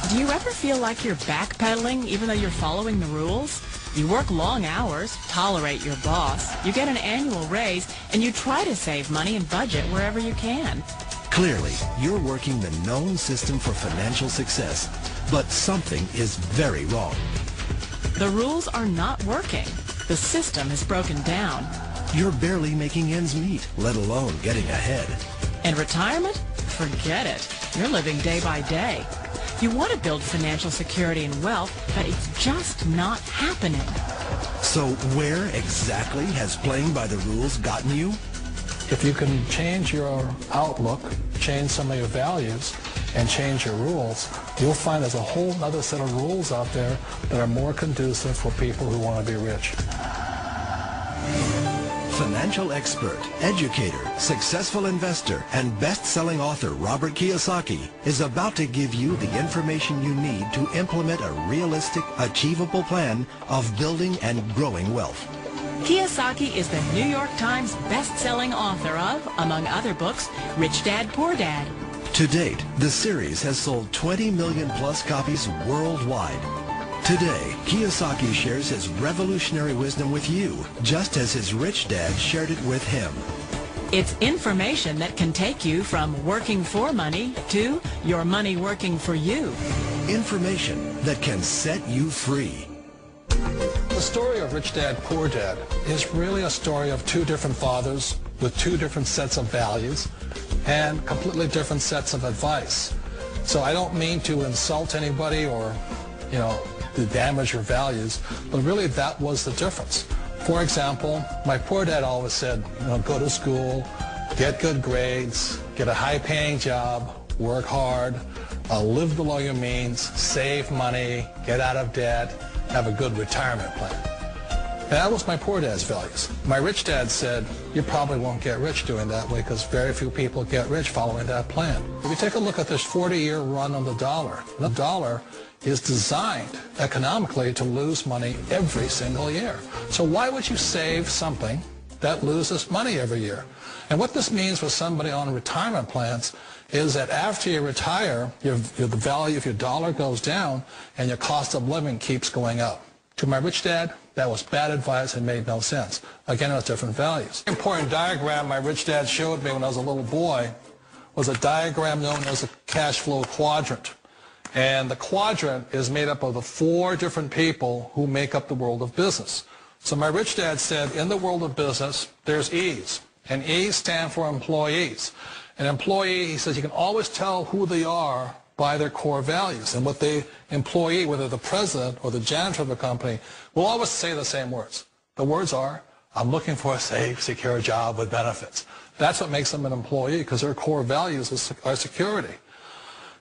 Do you ever feel like you're backpedaling even though you're following the rules? You work long hours, tolerate your boss, you get an annual raise, and you try to save money and budget wherever you can. Clearly, you're working the known system for financial success, but something is very wrong. The rules are not working. The system is broken down. You're barely making ends meet, let alone getting ahead. And retirement? Forget it. You're living day by day. You want to build financial security and wealth, but it's just not happening. So where exactly has playing by the rules gotten you? If you can change your outlook, change some of your values, and change your rules, you'll find there's a whole other set of rules out there that are more conducive for people who want to be rich. Financial expert, educator, successful investor, and best-selling author Robert Kiyosaki is about to give you the information you need to implement a realistic, achievable plan of building and growing wealth. Kiyosaki is the New York Times best-selling author of, among other books, Rich Dad, Poor Dad. To date, the series has sold 20 million plus copies worldwide. Today, Kiyosaki shares his revolutionary wisdom with you, just as his rich dad shared it with him. It's information that can take you from working for money to your money working for you. Information that can set you free. The story of Rich Dad, Poor Dad is really a story of two different fathers with two different sets of values and completely different sets of advice. So I don't mean to insult anybody or, to damage your values, but really that was the difference. For example, my poor dad always said, go to school, get good grades, get a high-paying job, work hard, live below your means, save money, get out of debt, have a good retirement plan. And that was my poor dad's values. My rich dad said, you probably won't get rich doing that way because very few people get rich following that plan. If you take a look at this 40-year run on the dollar is designed economically to lose money every single year. So why would you save something that loses money every year? And what this means for somebody on retirement plans is that after you retire, the value of your dollar goes down and your cost of living keeps going up. To my rich dad, that was bad advice and made no sense. Again, it was different values. An important diagram my rich dad showed me when I was a little boy was a diagram known as a cash flow quadrant. And the quadrant is made up of the four different people who make up the world of business. So my rich dad said, in the world of business, there's E's. And E's stand for employees. An employee, he says, you can always tell who they are by their core values. And what the employee, whether the president or the janitor of the company, will always say the same words. The words are, I'm looking for a safe, secure job with benefits. That's what makes them an employee, because their core values are security.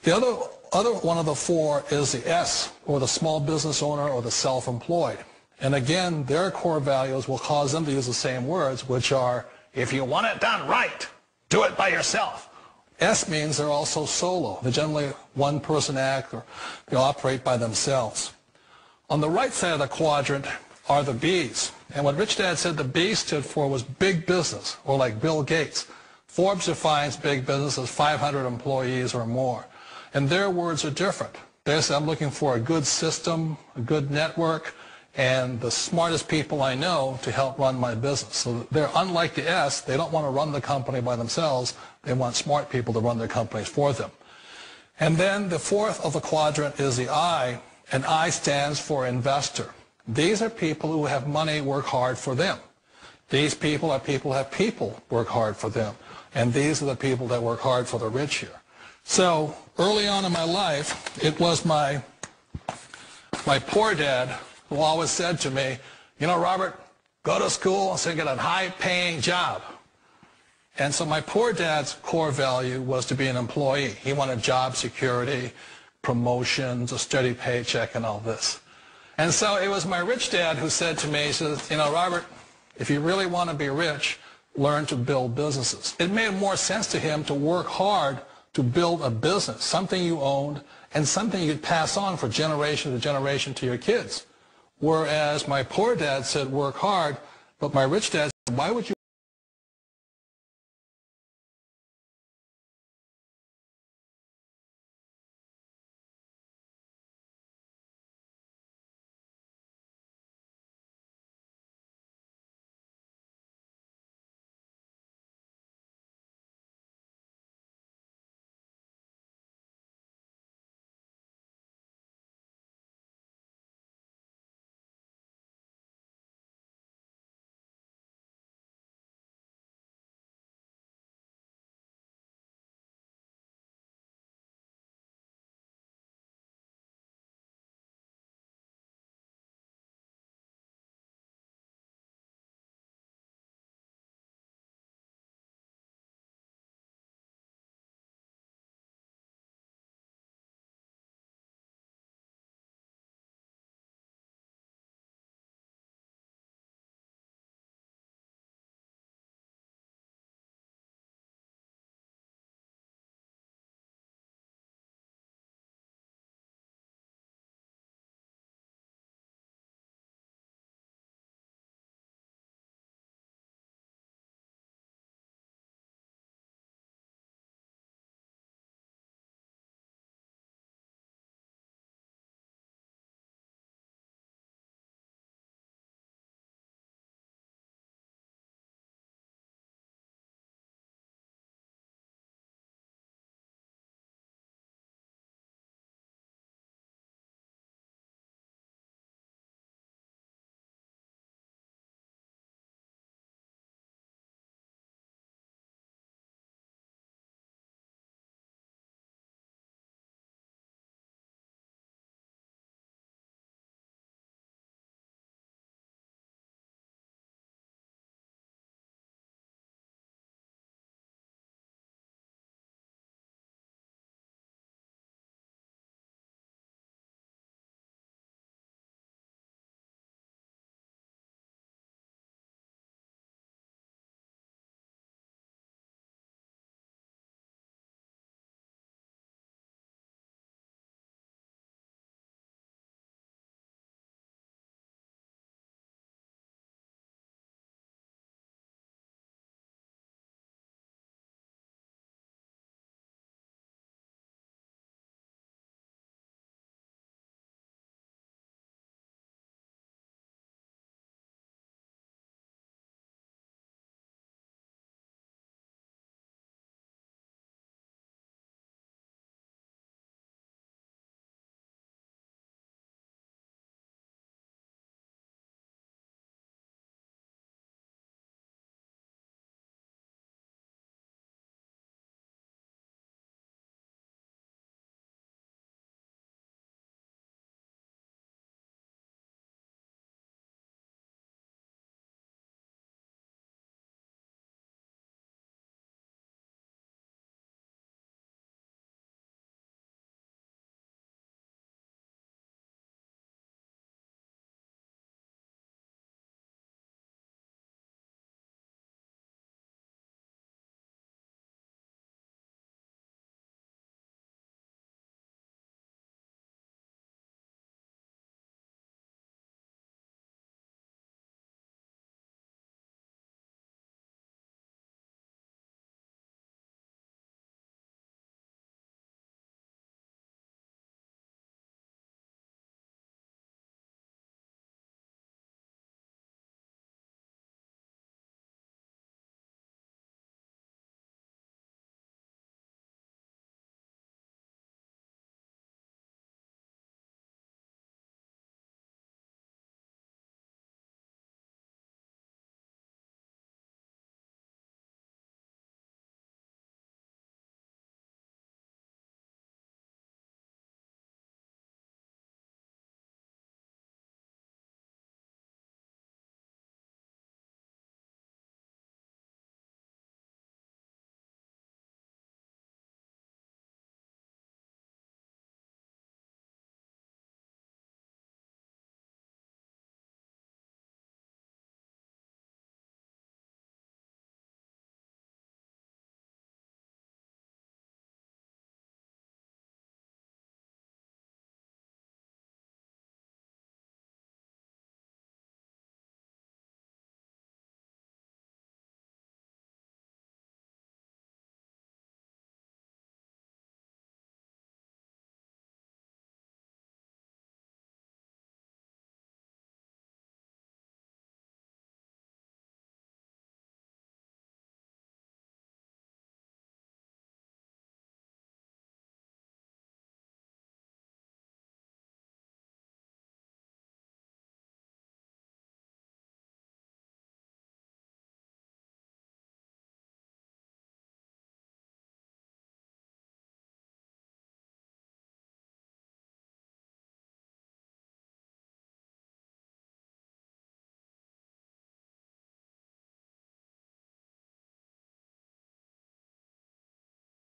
The other one of the four is the S, or the small business owner or the self-employed. And again, their core values will cause them to use the same words, which are, if you want it done right, do it by yourself. S means they're also solo. They're generally one-person act, or they operate by themselves. On the right side of the quadrant are the B's. And what Rich Dad said the B stood for was big business, or like Bill Gates. Forbes defines big business as 500 employees or more. And their words are different. They say, I'm looking for a good system, a good network, and the smartest people I know to help run my business. So they're unlike the S. They don't want to run the company by themselves. They want smart people to run their companies for them. And then the fourth of the quadrant is the I, and I stands for investor. These are people who have money work hard for them. These people are people who have people work hard for them. And these are the people that work hard for the rich here. So early on in my life, it was my poor dad who always said to me, Robert, go to school so you get a high-paying job. And so my poor dad's core value was to be an employee. He wanted job security, promotions, a steady paycheck, and all this. And so it was my rich dad who said to me, he says, Robert, if you really want to be rich, learn to build businesses. It made more sense to him to work hard to build a business, something you owned, and something you could pass on for generation to generation to your kids. Whereas my poor dad said work hard, but my rich dad said, why would you